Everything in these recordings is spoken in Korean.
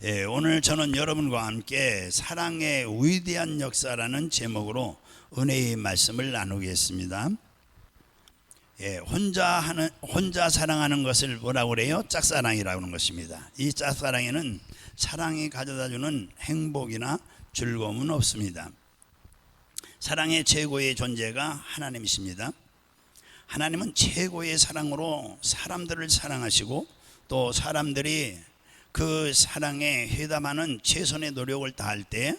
오늘 저는 여러분과 함께 사랑의 위대한 역사라는 제목으로 은혜의 말씀을 나누겠습니다. 혼자 사랑하는 것을 뭐라고 그래요? 짝사랑이라고 하는 것입니다. 이 짝사랑에는 사랑이 가져다주는 행복이나 즐거움은 없습니다. 사랑의 최고의 존재가 하나님이십니다. 하나님은 최고의 사랑으로 사람들을 사랑하시고 또 사람들이 그 사랑에 회담하는 최선의 노력을 다할 때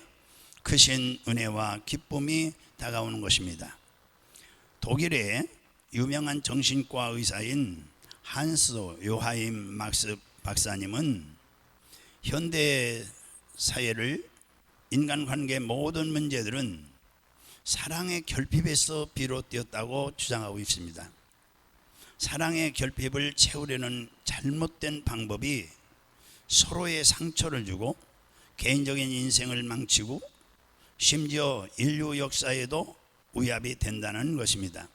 크신 은혜와 기쁨이 다가오는 것입니다. 독일의 유명한 정신과 의사인 한스 요하임 막스 박사님은 현대 사회를 인간관계 모든 문제들은 사랑의 결핍에서 비롯되었다고 주장하고 있습니다. 사랑의 결핍을 채우려는 잘못된 방법이 서로의 상처를 주고 개인적인 인생을 망치고 심지어 인류 역사에도 위협이 된다는 것입니다.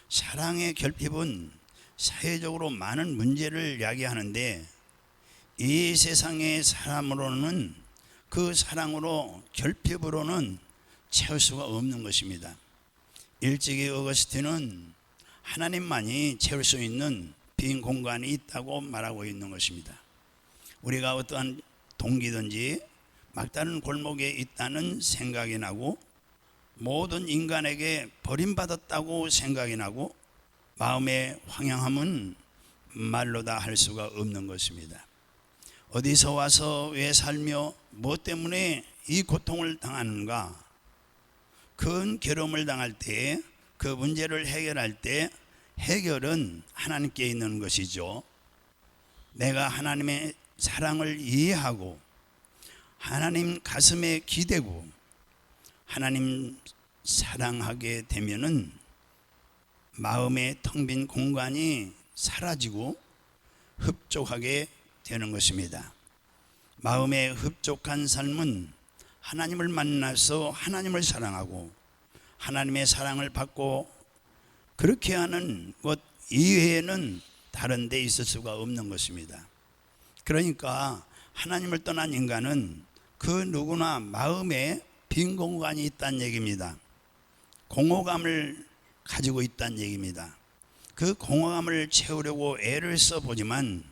사랑의 결핍은 사회적으로 많은 문제를 야기하는데 이 세상의 사람으로는 그 사랑으로 결핍으로는 채울 수가 없는 것입니다. 일찍이 어거스틴은 하나님만이 채울 수 있는 빈 공간이 있다고 말하고 있는 것입니다. 우리가 어떠한 동기든지 막다른 골목에 있다는 생각이 나고 모든 인간에게 버림받았다고 생각이 나고 마음의 황량함은 말로 다 할 수가 없는 것입니다. 어디서 와서 왜 살며 무엇 때문에 이 고통을 당하는가? 큰 괴로움을 당할 때 그 문제를 해결할 때 해결은 하나님께 있는 것이죠. 내가 하나님의 사랑을 이해하고 하나님 가슴에 기대고 하나님 사랑하게 되면은 마음의 텅 빈 공간이 사라지고 흡족하게 되는 것입니다. 마음의 흡족한 삶은 하나님을 만나서 하나님을 사랑하고 하나님의 사랑을 받고 그렇게 하는 것 이외에는 다른 데 있을 수가 없는 것입니다. 그러니까 하나님을 떠난 인간은 그 누구나 마음에 빈 공간이 있다는 얘기입니다. 공허감을 가지고 있다는 얘기입니다. 그 공허감을 채우려고 애를 써보지만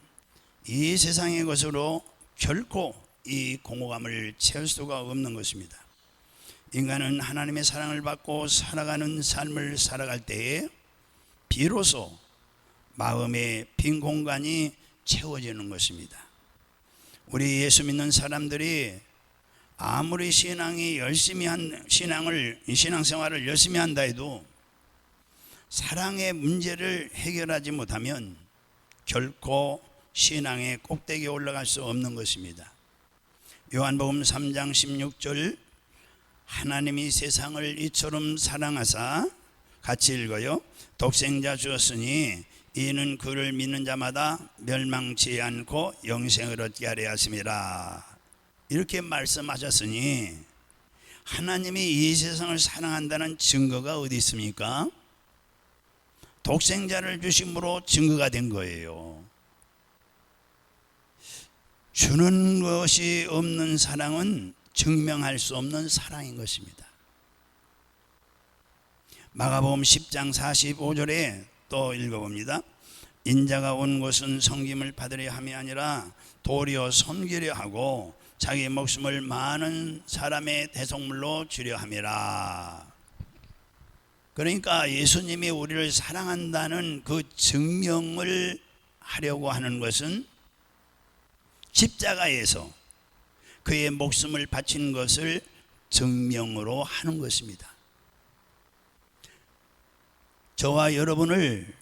이 세상의 것으로 결코 이 공허감을 채울 수가 없는 것입니다. 인간은 하나님의 사랑을 받고 살아가는 삶을 살아갈 때에 비로소 마음의 빈 공간이 채워지는 것입니다. 우리 예수 믿는 사람들이 아무리 신앙생활을 열심히 한다 해도 사랑의 문제를 해결하지 못하면 결코 신앙의 꼭대기에 올라갈 수 없는 것입니다. 요한복음 3장 16절 하나님이 세상을 이처럼 사랑하사 같이 읽어요. 독생자 주었으니 이는 그를 믿는 자마다 멸망치 않고 영생을 얻게 하려 하심이라. 이렇게 말씀하셨으니 하나님이 이 세상을 사랑한다는 증거가 어디 있습니까? 독생자를 주심으로 증거가 된 거예요. 주는 것이 없는 사랑은 증명할 수 없는 사랑인 것입니다. 마가복음 10장 45절에 또 읽어봅니다. 인자가 온 것은 섬김을 받으려 함이 아니라 도리어 섬기려 하고 자기 목숨을 많은 사람의 대속물로 주려 함이라. 그러니까 예수님이 우리를 사랑한다는 그 증명을 하려고 하는 것은 십자가에서 그의 목숨을 바친 것을 증명으로 하는 것입니다. 저와 여러분을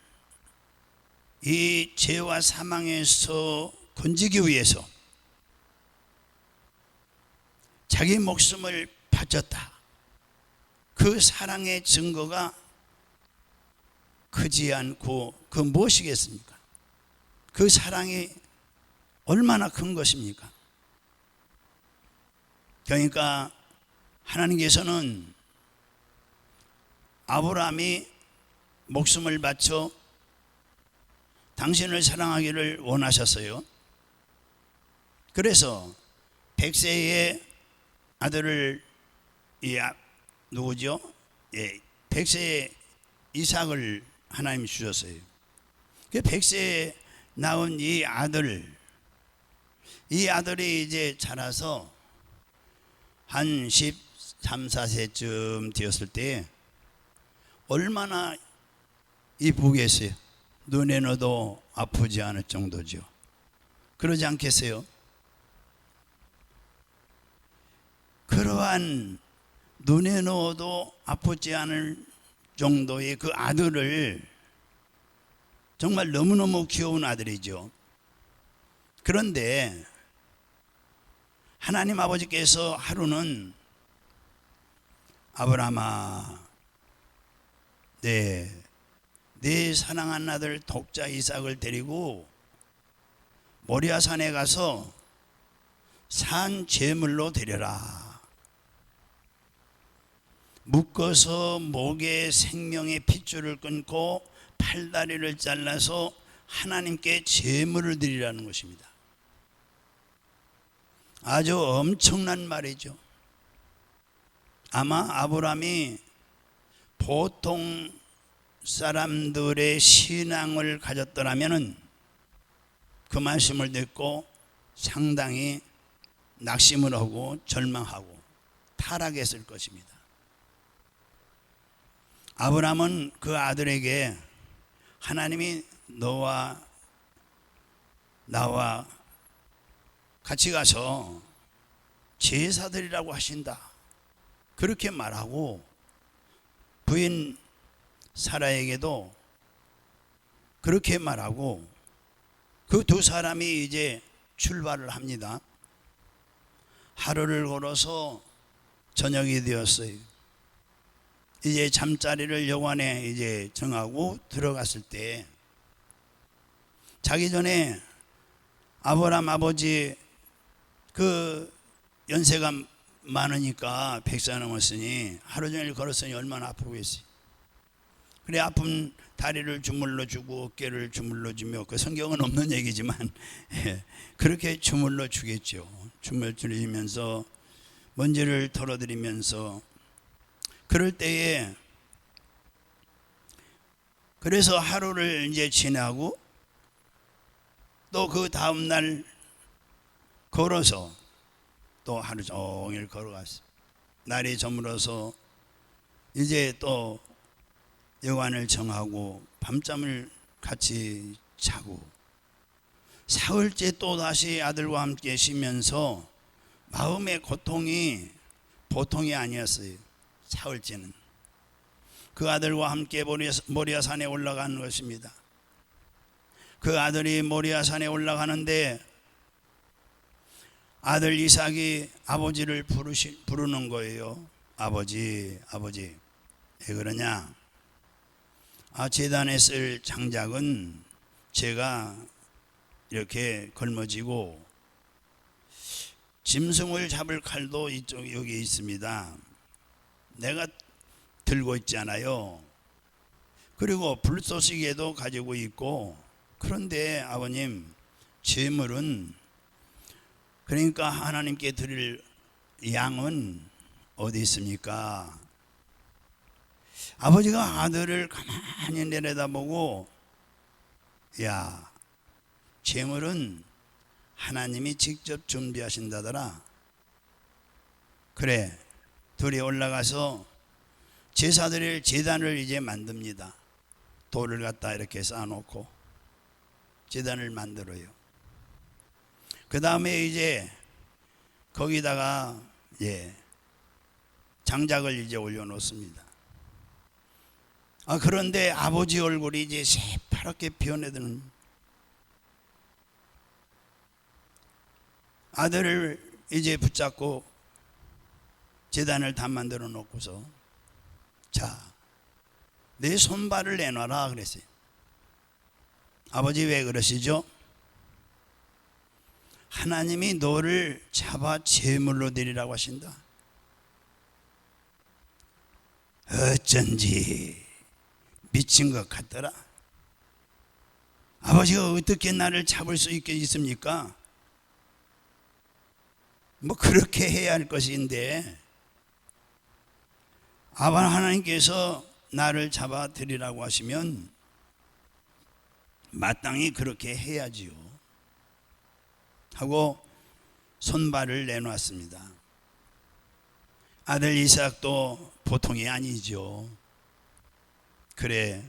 이 죄와 사망에서 건지기 위해서 자기 목숨을 바쳤다. 그 사랑의 증거가 크지 않고 그 무엇이겠습니까? 그 사랑이 얼마나 큰 것입니까? 그러니까 하나님께서는 아브라함이 목숨을 바쳐 당신을 사랑하기를 원하셨어요. 그래서 백세의 아들을 누구죠? 백세의 이삭을 하나님이 주셨어요. 그 백세에 낳은 이 아들이 이제 자라서 한 13, 14세쯤 되었을 때 얼마나 이쁘겠어요. 눈에 넣어도 아프지 않을 정도죠. 그러지 않겠어요? 그러한 눈에 넣어도 아프지 않을 정도의 그 아들을, 정말 너무너무 귀여운 아들이죠. 그런데 하나님 아버지께서 하루는 아브라함아, 내 사랑하는 아들 독자 이삭을 데리고 모리아 산에 가서 산 제물로 드려라. 묶어서 목에 생명의 핏줄을 끊고 팔다리를 잘라서 하나님께 제물을 드리라는 것입니다. 아주 엄청난 말이죠. 아마 아브라함이 보통 사람들의 신앙을 가졌더라면 그 말씀을 듣고 상당히 낙심을 하고 절망하고 타락했을 것입니다. 아브라함은 그 아들에게 하나님이 너와 나와 같이 가서 제사드리라고 하신다, 그렇게 말하고 부인 사라에게도 그렇게 말하고 그 두 사람이 이제 출발을 합니다. 하루를 걸어서 저녁이 되었어요. 이제 잠자리를 여관에 이제 정하고 들어갔을 때 자기 전에 아브라함 아버지 그 연세가 많으니까 100살 넘었으니 하루 종일 걸었으니 얼마나 아프겠어요. 그래 아픈 다리를 주물러 주고 어깨를 주물러 주며, 그 성경은 없는 얘기지만 그렇게 주물러 주겠죠. 주물러 주면서 먼지를 털어드리면서 그럴 때에, 그래서 하루를 이제 지나고 또 그 다음날 걸어서 또 하루 종일 걸어갔어요. 날이 저물어서 이제 또 여관을 정하고 밤잠을 같이 자고 사흘째 또 다시 아들과 함께 쉬면서 마음의 고통이 보통이 아니었어요. 사흘째는 그 아들과 함께 모리아 산에 올라가는 것입니다. 그 아들이 모리아 산에 올라가는데 아들 이삭이 아버지를 부르는 거예요. 아버지, 아버지. 왜 그러냐? 제단에 쓸 장작은 제가 이렇게 걸머지고 짐승을 잡을 칼도 여기 있습니다. 내가 들고 있잖아요. 그리고 불쏘시개도 가지고 있고, 그런데 아버님, 제물은, 그러니까 하나님께 드릴 양은 어디 있습니까? 아버지가 아들을 가만히 내려다보고, 야, 제물은 하나님이 직접 준비하신다더라. 그래, 둘이 올라가서 제사드릴 제단을 이제 만듭니다. 돌을 갖다 이렇게 쌓아놓고 제단을 만들어요. 그 다음에 이제 거기다가 장작을 이제 올려놓습니다. 그런데 아버지 얼굴이 이제 새파랗게 변해드는, 아들을 이제 붙잡고 제단을 다 만들어 놓고서, 자, 내 손발을 내놔라 그랬어요. 아버지 왜 그러시죠? 하나님이 너를 잡아 제물로 드리라고 하신다. 어쩐지 미친 것 같더라. 아버지가 어떻게 나를 잡을 수 있습니까? 뭐 그렇게 해야 할 것인데 하나님께서 나를 잡아 드리라고 하시면 마땅히 그렇게 해야지요 하고 손발을 내놓았습니다. 아들 이삭도 보통이 아니죠. 그래,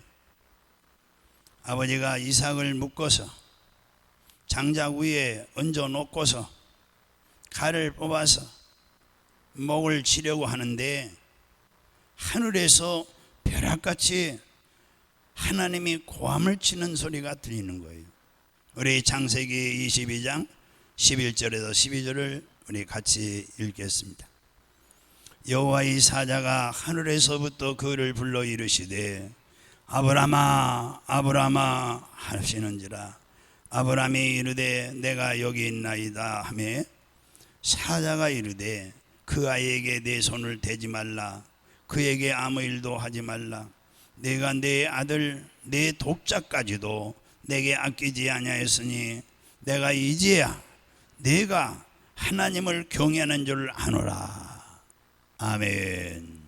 아버지가 이삭을 묶어서 장작 위에 얹어 놓고서 칼을 뽑아서 목을 치려고 하는데 하늘에서 벼락같이 하나님이 고함을 치는 소리가 들리는 거예요. 우리 창세기 22장 11절에서 12절을 우리 같이 읽겠습니다. 여호와의 사자가 하늘에서부터 그를 불러 이르시되 아브라함아 아브라함아 하시는지라. 아브라함이 이르되 내가 여기 있나이다 하매 사자가 이르되 그 아이에게 내 손을 대지 말라. 그에게 아무 일도 하지 말라. 내가 내 아들 내 독자까지도 내게 아끼지 아니하였으니 내가 이제야 내가 하나님을 경외하는 줄 아노라. 아멘.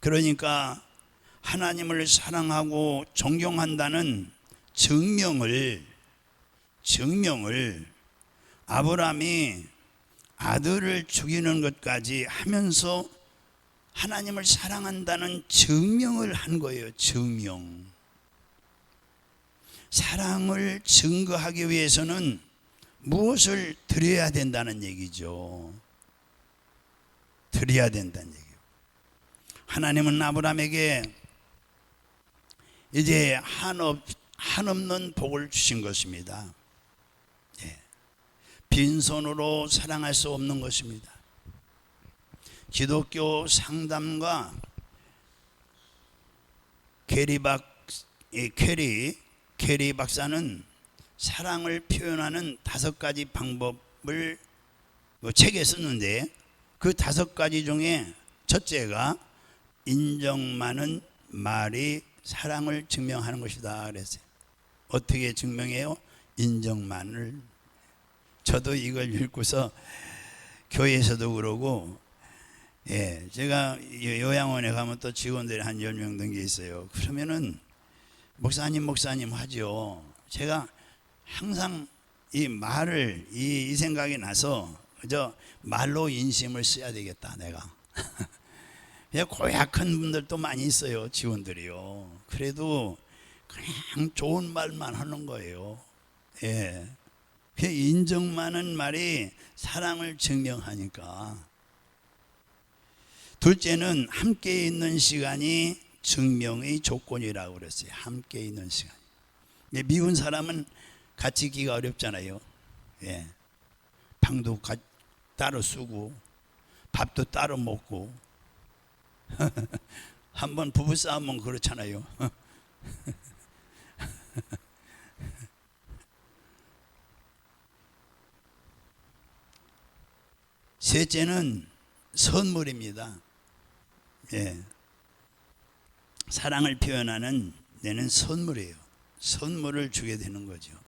그러니까 하나님을 사랑하고 존경한다는 증명을 아브라함이 아들을 죽이는 것까지 하면서 하나님을 사랑한다는 증명을 한 거예요. 증명. 사랑을 증거하기 위해서는 무엇을 드려야 된다는 얘기죠. 드려야 된다는 얘기예요. 하나님은 아브라함에게 이제 한없는 복을 주신 것입니다. 빈손으로 사랑할 수 없는 것입니다. 기독교 상담가 캐리 박사는 사랑을 표현하는 5가지 방법을 책에 썼는데 그 5가지 중에 첫째가 인정 많은 말이 사랑을 증명하는 것이다 그랬어요. 어떻게 증명해요? 인정만을. 저도 이걸 읽고서 교회에서도 그러고, 제가 요양원에 가면 또 직원들이 한 10명 넘게 있어요. 그러면은 목사님 하죠. 제가 항상 이 말을 이 생각이 나서 그저 말로 인심을 써야 되겠다 내가. 고약한 분들도 많이 있어요. 직원들이요. 그래도 그냥 좋은 말만 하는 거예요. 인정 많은 말이 사랑을 증명하니까. 둘째는 함께 있는 시간이 증명의 조건이라고 그랬어요. 함께 있는 시간. 미운 사람은 같이 있기가 어렵잖아요. 방도 따로 쓰고 밥도 따로 먹고 한번 부부싸움은 그렇잖아요. 셋째는 선물입니다. 사랑을 표현하는 데는 선물이에요. 선물을 주게 되는 거죠.